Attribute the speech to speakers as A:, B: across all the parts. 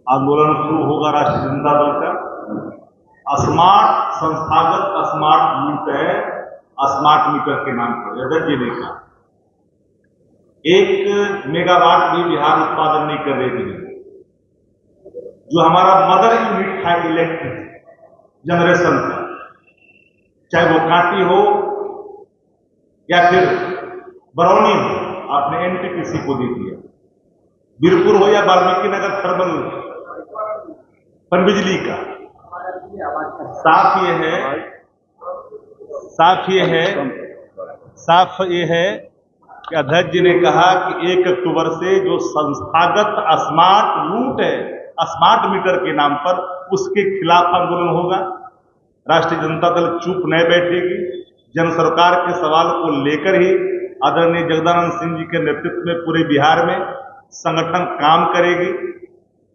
A: आंदोलन शुरू होगा राष्ट्रीय जनता दल का। स्मार्ट संस्थागत स्मार्ट मीटर स्मार्ट मीटर के नाम पर अध्यक्ष जी ने कहा 1 मेगावाट भी बिहार उत्पादन नहीं कर रही थी। जो हमारा मदर यूनिट था इलेक्ट्रिक जनरेशन का, चाहे वो कांटी हो या फिर बरौनी हो, आपने एनटीपीसी को दे दिया। बीरपुर हो या वाल्मीकि नगर थर्मल पनबिजली का। साफ ये है कि अध्यक्ष जी ने कहा कि 1 अक्टूबर से जो संस्थागत स्मार्ट रूट है स्मार्ट मीटर के नाम पर, उसके खिलाफ आंदोलन होगा। राष्ट्रीय जनता दल चुप नहीं बैठेगी। जन सरकार के सवाल को लेकर ही आदरणीय जगदानंद सिंह जी के नेतृत्व में पूरे बिहार में संगठन काम करेगी।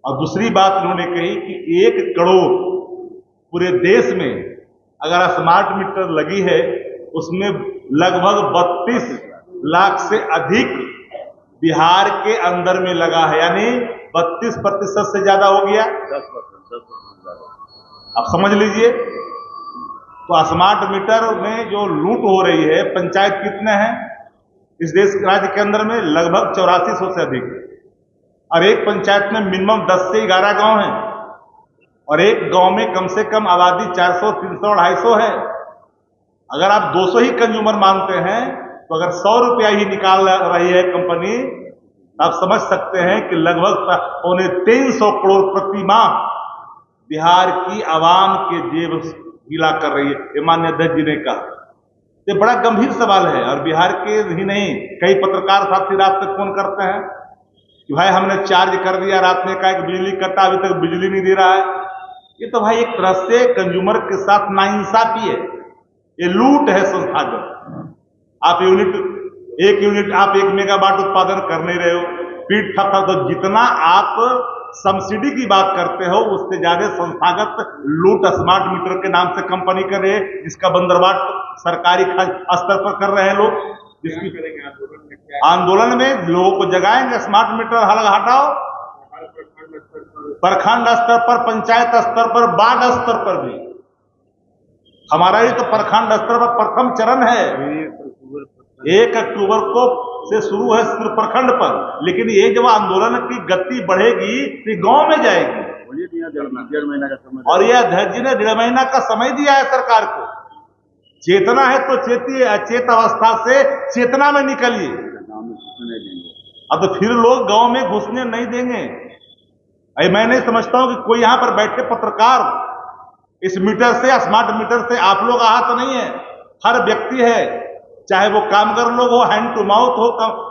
A: और दूसरी बात उन्होंने कही कि 1 करोड़ पूरे देश में अगर स्मार्ट मीटर लगी है, उसमें लगभग 32 लाख से अधिक बिहार के अंदर में लगा है, यानी 32% से ज्यादा हो गया। 10%। आप समझ लीजिए। तो स्मार्ट मीटर में जो लूट हो रही है, पंचायत कितने हैं इस देश राज्य के अंदर में? लगभग 8400 से अधिक। और एक पंचायत में मिनिमम 10 से 11 गांव हैं, और एक गांव में कम से कम आबादी 400, 300, 250 है। अगर आप 200 ही कंज्यूमर मानते हैं, तो अगर 100 रुपया ही निकाल रही है कंपनी, आप समझ सकते हैं कि लगभग 350 करोड़ प्रति माह बिहार की आवाम के जेब गीला कर रही है। ये माननीय अध्यक्ष जी ने कहा। ये बड़ा गंभीर सवाल है। और बिहार के ही नहीं, कई पत्रकार साथी रात तक फोन करते हैं कि भाई हमने चार्ज कर दिया, रात में कहा कि बिजली कटा, अभी तक बिजली नहीं दे रहा है। ये तो भाई एक तरह से कंज्यूमर के साथ नाइंसाफी है, ये लूट है संस्थागत। आप एक यूनिट आप 1 मेगावाट उत्पादन कर नहीं रहे हो, पीठ था। तो जितना आप सब्सिडी की बात करते हो, उससे ज्यादा संस्थागत लूट स्मार्ट मीटर के नाम से कंपनी कर रहे हैं, जिसका बंदरबाट सरकारी स्तर पर कर रहे हैं लोग। जिसकी आंदोलन में लोगों को जगाएंगे, स्मार्ट मीटर हटाओ, प्रखंड स्तर पर, पंचायत स्तर पर, वार्ड स्तर पर भी। हमारा ही तो प्रखंड स्तर पर प्रथम चरण है। 1 अक्टूबर को से शुरू है सिर्फ प्रखंड पर, लेकिन ये जब आंदोलन की गति बढ़ेगी तो गांव में जाएगी। 1.5 महीना का समय, और ये अध्यक्ष जी ने 1.5 महीना का समय दिया है सरकार को। चेतना है तो चेतिए, अचेत अवस्था से चेतना में निकलिए। अब तो फिर लोग गांव में घुसने नहीं देंगे। मैं नहीं समझता हूं कि कोई यहां पर बैठे पत्रकार इस मीटर से, स्मार्ट मीटर से आप लोग आहत नहीं है। हर व्यक्ति है, चाहे वो कामगार लोग हो, हैंड टू माउथ हो,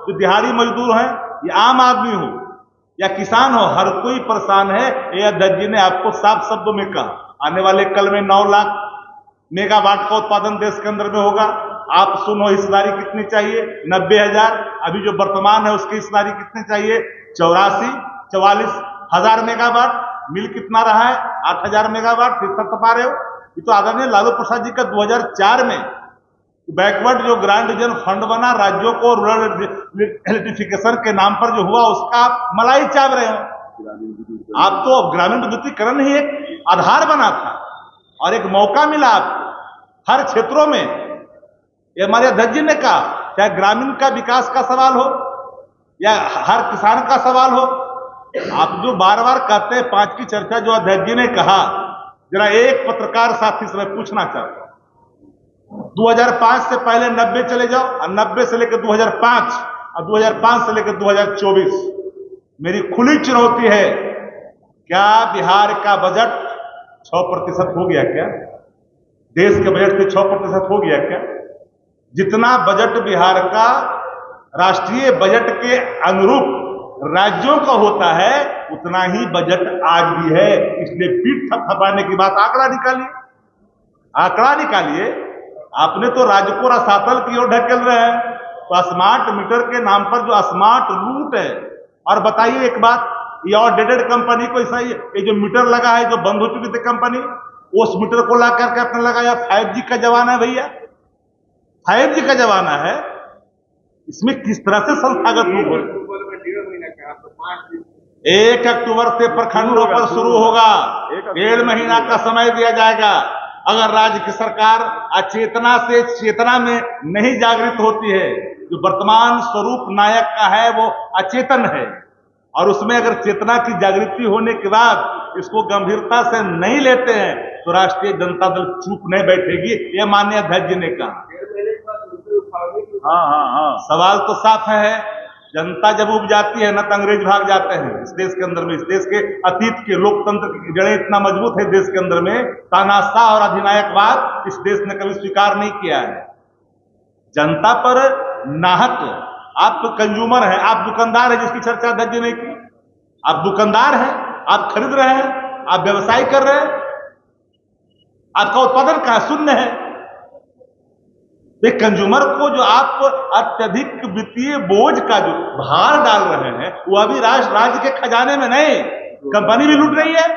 A: जो दिहाड़ी मजदूर हैं, या आम आदमी हो या किसान हो, हर कोई परेशान है। ये अध्यक्ष जी ने आपको साफ शब्दों में कहा आने वाले कल में 9 लाख मेगावाट का उत्पादन देश के अंदर में होगा। आप सुनो, हिस्सेदारी कितनी चाहिए? 90,000। अभी जो वर्तमान है उसकी हिस्सेदारी कितनी चाहिए? 44 हजार मेगावाट। मिल कितना रहा है? 8,000 मेगावाट। फिर तक पा रहे हो। ये तो आदरणीय लालू प्रसाद जी का 2004 में बैकवर्ड जो ग्रांड रीजन फंड बना राज्यों को रूरल इलेक्ट्रिफिकेशन के नाम पर जो हुआ, उसका मलाई चाव रहे हो आप। तो ग्रामीण विद्युतीकरण ही एक आधार बना था और एक मौका मिला आपको हर क्षेत्रों में। ये हमारे अध्यक्ष जी ने कहा, चाहे ग्रामीण का विकास का सवाल हो या हर किसान का सवाल हो। आप जो बार बार कहते हैं 5 की चर्चा, जो अध्यक्ष जी ने कहा, जरा एक पत्रकार साथी से मैं पूछना चाहता हूं, 2005 से पहले 90 चले जाओ, और 90 से लेकर 2005 और 2005 से लेकर 2024। मेरी खुली चुनौती है, क्या बिहार का बजट 6% हो गया क्या? देश के बजट से 6% हो गया क्या? जितना बजट बिहार का राष्ट्रीय बजट के अनुरूप राज्यों का होता है, उतना ही बजट आज भी है। इसलिए पीठ थपथपाने की बात, आंकड़ा निकालिए। आपने तो राज्य को रसातल की ओर ढकेल रहे हैं। तो स्मार्ट मीटर के नाम पर जो स्मार्ट रूट है, और बताइए एक बात, ये आउटडेटेड कंपनी को ऐसा, ये जो मीटर लगा है, जो बंद हो चुकी थी कंपनी, उस मीटर को ला करके अपने लगाया। 5G का जमाना है भैया, 5G का जमाना है। इसमें किस तरह से संस्थागत रूप हो, 1 अक्टूबर से प्रखंडों पर शुरू होगा। 1.5 महीना का समय दिया जाएगा। अगर राज्य की सरकार अचेतना से चेतना में नहीं जागृत होती है, जो वर्तमान स्वरूप नायक का है वो अचेतन है, और उसमें अगर चेतना की जागृति होने के बाद इसको गंभीरता से नहीं लेते हैं तो राष्ट्रीय जनता दल चुप नहीं बैठेगी, ये माननीय अध्यक्ष जी ने कहा। हाँ, सवाल तो साफ है। जनता जब उब जाती है ना तो अंग्रेज भाग जाते हैं इस देश के अंदर में। इस देश के अतीत के लोकतंत्र की जड़ें इतना मजबूत है देश के अंदर में, तानाशाह और अधिनायकवाद इस देश ने कभी स्वीकार नहीं किया है। जनता पर नाहक, आप तो कंज्यूमर हैं, आप दुकानदार हैं जिसकी चर्चा अध्यक्ष जी ने की। आप दुकानदार हैं, आप खरीद रहे हैं, आप व्यवसाय कर रहे हैं, आपका उत्पादन कहां शून्य है। एक कंज्यूमर को जो आप अत्यधिक वित्तीय बोझ का जो भार डाल रहे हैं वो अभी राज्य के खजाने में नहीं, कंपनी भी लूट रही है।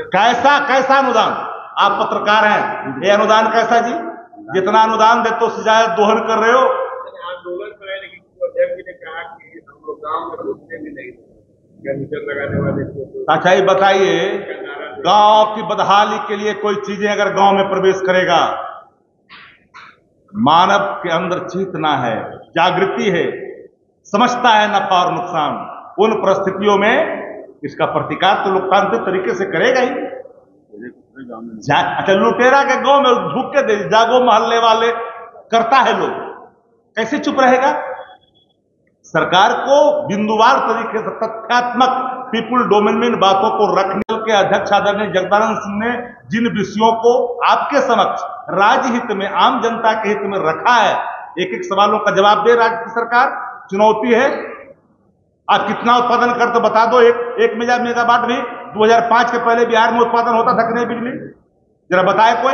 A: कैसा अनुदान? आप पत्रकार हैं, ये अनुदान कैसा जी? जितना अनुदान देते उससे ज्यादा दोहन कर रहे हो।
B: आंदोलन में है, लेकिन अध्यक्ष जी ने कहा कि हम लोग गांव में घुसने भी नहीं मीटर लगाने वाले को।
A: अच्छा ये बताइए, गांव की बदहाली के लिए कोई चीजें अगर गांव में प्रवेश करेगा, मानव के अंदर चेतना है, जागृति है, समझता है नफा और नुकसान, उन परिस्थितियों में इसका प्रतिकार तो लोकतांत्रिक तरीके से करेगा ही। अच्छा लुटेरा के गांव में झुक के जागो मोहल्ले वाले करता है, लोग कैसे चुप रहेगा? सरकार को बिंदुवार तरीके से तथ्यात्मक पीपुल डोमेन में इन बातों को रखने के अध्यक्ष आदरणीय जगदानंद सिंह ने जिन विषयों को आपके समक्ष राज्य हित में, आम जनता के हित में रखा है, एक एक सवालों का जवाब दे राज्य की सरकार। चुनौती है, आप कितना उत्पादन कर तो बता दो। एक मेगावाट भी 2005 के पहले बिहार में उत्पादन होता था कि नहीं बिजली? जरा बताए कोई।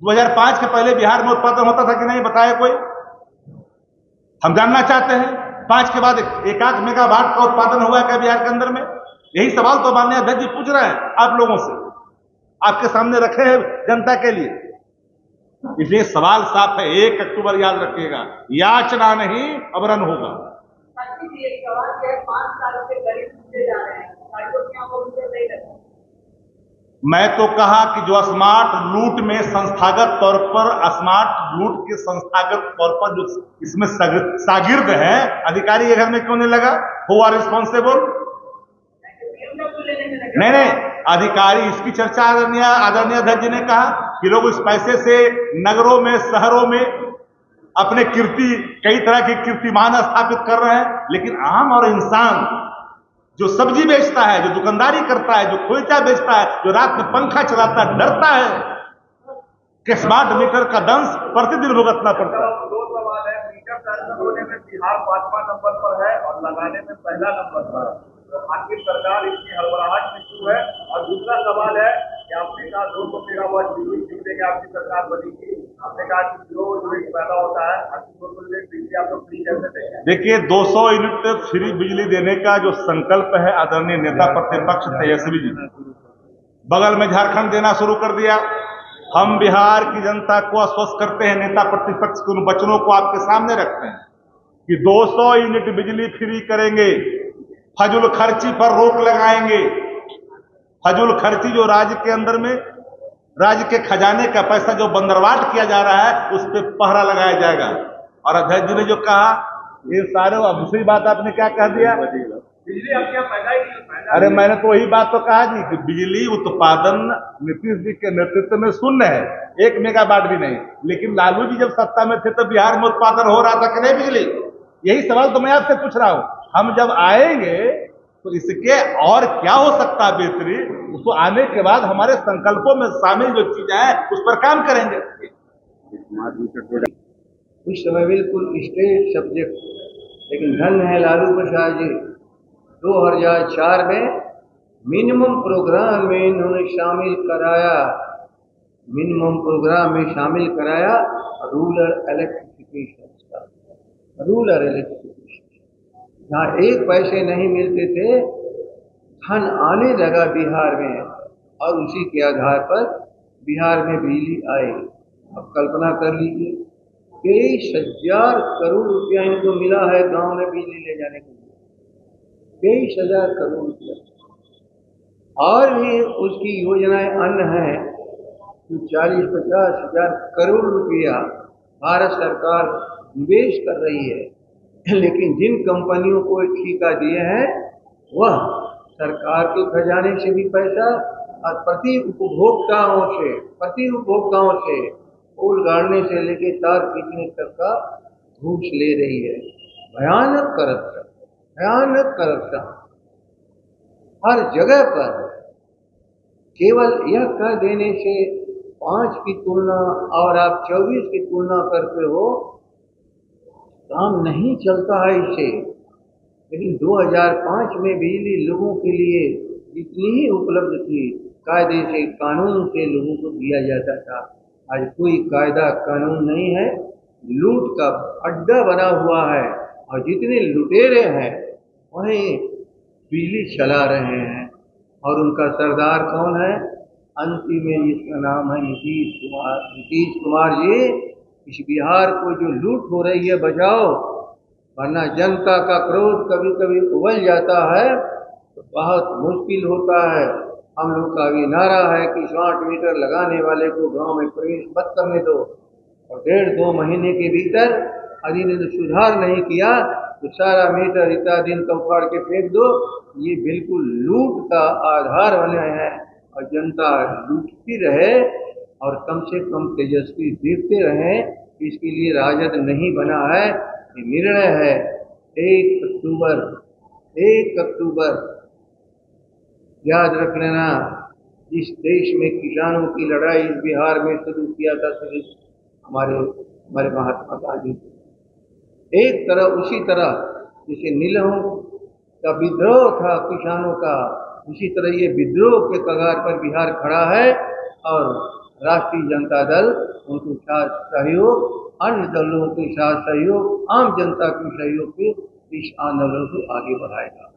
A: 2005 के पहले बिहार में उत्पादन होता था कि नहीं, बताए कोई? हम जानना चाहते हैं 5 के बाद 1 मेगावाट का उत्पादन हुआ क्या बिहार के अंदर में? यही सवाल तो माननीय अध्यक्ष जी पूछ रहे हैं आप लोगों से, आपके सामने रखे हैं जनता के लिए। इसलिए सवाल साफ है, 1 अक्टूबर याद रखिएगा, याचना नहीं अवरण होगा। मैं तो कहा कि जो स्मार्ट लूट में संस्थागत तौर पर, स्मार्ट लूट के संस्थागत तौर पर जो इसमें शागिर्द है, अधिकारी ये घर में क्यों नहीं लगा? Who are responsible? नहीं, अधिकारी, इसकी चर्चा आदरणीय अध्यक्ष जी ने कहा कि लोग इस पैसे से नगरों में, शहरों में अपने कई तरह के कीर्तिमान स्थापित कर रहे हैं, लेकिन आम और इंसान जो सब्जी बेचता है, जो दुकानदारी करता है, जो खोइचा बेचता है, जो रात में पंखा चलाता है, डरता है कि स्मार्ट मीटर का दंश प्रतिदिन भुगतना पड़ता है।
B: दो सवाल है, मीटर सेंसर होने में बिहार 5वां नंबर पर है और लगाने में पहला नंबर पर है, तो आखिर सरकार इतनी हड़बड़ाहट में क्यों है? और दूसरा सवाल है कि आपने कहा 200 मेगावाट बिजली खरीदने की आपकी सरकार बनेगी, आपने कहा कि जो यूनिट पैदा होता है 200 यूनिट बिजली आप लोग फ्री कैसे देंगे?
A: देखिए 200 यूनिट फ्री बिजली देने का जो संकल्प है आदरणीय नेता प्रतिपक्ष तेजस्वी जी, बगल में झारखंड देना शुरू कर दिया। हम बिहार की जनता को आश्वस्त करते हैं, नेता प्रतिपक्ष के उन वचनों को आपके सामने रखते हैं कि 200 यूनिट बिजली फ्री करेंगे, फजूल खर्ची पर रोक लगाएंगे। फजूल खर्ची जो राज्य के अंदर में, राज्य के खजाने का पैसा जो बंदरवाट किया जा रहा है, उस पर पहरा लगाया जाएगा। और अध्यक्ष जी ने जो कहा, ये सारे, अब दूसरी बात आपने क्या कह दिया?
B: बिजली आपके यहाँ पैदा ही नहीं।
A: अरे मैंने तो वही बात तो कहा जी कि बिजली उत्पादन नीतीश जी के नेतृत्व में शून्य है, 1 मेगावाट भी नहीं। लेकिन लालू जी जब सत्ता में थे तो बिहार में उत्पादन हो रहा था कि नहीं बिजली? यही सवाल तो मैं आपसे पूछ रहा हूं। हम जब आएंगे तो इसके और क्या हो सकता है बेहतरी, उसको आने के बाद हमारे संकल्पों में शामिल जो चीजें हैं उस पर काम करेंगे।
C: उस समय बिल्कुल स्टेट सब्जेक्ट, लेकिन धन्य है लालू प्रसाद जी, 2004 में मिनिमम प्रोग्राम में इन्होंने शामिल कराया, मिनिमम प्रोग्राम में शामिल कराया रूरल इलेक्ट्रिफिकेशन का। रूरल इलेक्ट्रिफिकेशन, जहाँ 1 पैसे नहीं मिलते थे, धन आने लगा बिहार में, और उसी के आधार पर बिहार में बिजली आई। अब कल्पना कर लीजिए, 23,000 करोड़ रुपया इनको मिला है गांव में बिजली ले जाने के लिए। 23,000 करोड़ रुपया। और भी उसकी योजनाएं अन्य हैं, तो 40-50 हजार करोड़ रुपया भारत सरकार निवेश कर रही है। लेकिन जिन कंपनियों को ठेका दिए हैं वह सरकार के खजाने से भी पैसा और प्रति उपभोक्ताओं से पोल गाड़ने से लेके तार खींचने तक का घूस ले रही है। भयानक करप्शन हर जगह पर। केवल यह कह देने से 5 की तुलना और आप 24 की तुलना करते हो, काम नहीं चलता है इससे। लेकिन 2005 में बिजली लोगों के लिए जितनी ही उपलब्ध थी, कायदे से कानून से लोगों को दिया जाता था। आज कोई कायदा कानून नहीं है, लूट का अड्डा बना हुआ है और जितने लुटेरे हैं वहीं बिजली चला रहे हैं। और उनका सरदार कौन है? अंतिम में जिसका नाम है नीतीश कुमार जी। इस बिहार को जो लूट हो रही है बचाओ, वरना जनता का क्रोध कभी कभी उबल जाता है तो बहुत मुश्किल होता है। हम लोग का भी नारा है कि स्मार्ट मीटर लगाने वाले को गांव में प्रवेश मत करने दो, और 1.5-2 महीने के भीतर यदि ने सुधार नहीं किया तो सारा मीटर इतना दिन का उखाड़ के फेंक दो। ये बिल्कुल लूट का आधार बने हैं और जनता लूटती रहे और कम से कम तेजस्वी देखते रहे। इसके लिए राजद नहीं बना है, ये निर्णय है 1 अक्टूबर याद रख लेना। इस देश में किसानों की लड़ाई इस बिहार में शुरू किया था हमारे महात्मा गांधी। एक तरह उसी तरह जैसे नीलहों का विद्रोह था किसानों का, उसी तरह ये विद्रोह के कगार पर बिहार खड़ा है। और राष्ट्रीय जनता दल उनके साथ सहयोग, अन्य दलों के साथ सहयोग, आम जनता के सहयोग से इस आंदोलन को आगे बढ़ाएगा।